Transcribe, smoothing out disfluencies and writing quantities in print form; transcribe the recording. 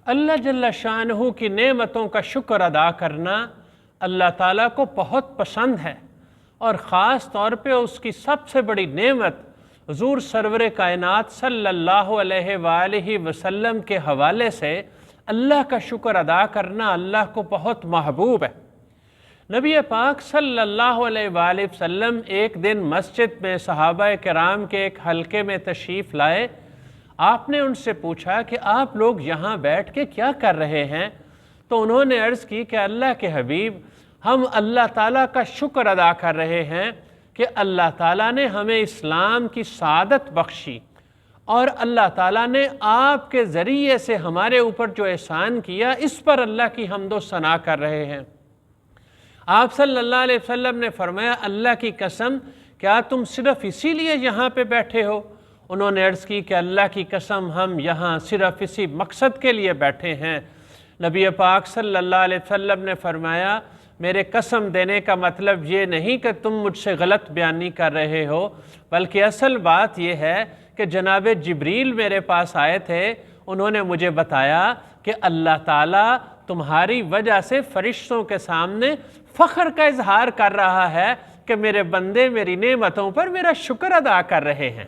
اللہ جل شانہ کی نعمتوں کا شکر ادا کرنا اللہ تعالیٰ کو بہت پسند ہے، اور خاص طور پہ اس کی سب سے بڑی نعمت حضور سرور کائنات صلی اللہ علیہ وآلہ وسلم کے حوالے سے اللہ کا شکر ادا کرنا اللہ کو بہت محبوب ہے۔ نبی پاک صلی اللہ علیہ وآلہ وسلم ایک دن مسجد میں صحابہ کرام کے ایک حلقے میں تشریف لائے۔ آپ نے ان سے پوچھا کہ آپ لوگ یہاں بیٹھ کے کیا کر رہے ہیں؟ تو انہوں نے عرض کی کہ اللہ کے حبیب، ہم اللہ تعالیٰ کا شکر ادا کر رہے ہیں کہ اللہ تعالیٰ نے ہمیں اسلام کی سعادت بخشی، اور اللہ تعالیٰ نے آپ کے ذریعے سے ہمارے اوپر جو احسان کیا اس پر اللہ کی حمد و ثنا کر رہے ہیں۔ آپ صلی اللہ علیہ وسلم نے فرمایا، اللہ کی قسم کیا تم صرف اسی لیے یہاں پہ بیٹھے ہو؟ انہوں نے عرض کی کہ اللہ کی قسم ہم یہاں صرف اسی مقصد کے لیے بیٹھے ہیں۔ نبی پاک صلی اللہ علیہ وسلم نے فرمایا، میرے قسم دینے کا مطلب یہ نہیں کہ تم مجھ سے غلط بیانی کر رہے ہو، بلکہ اصل بات یہ ہے کہ جناب جبریل میرے پاس آئے تھے، انہوں نے مجھے بتایا کہ اللہ تعالیٰ تمہاری وجہ سے فرشتوں کے سامنے فخر کا اظہار کر رہا ہے کہ میرے بندے میری نعمتوں پر میرا شکر ادا کر رہے ہیں۔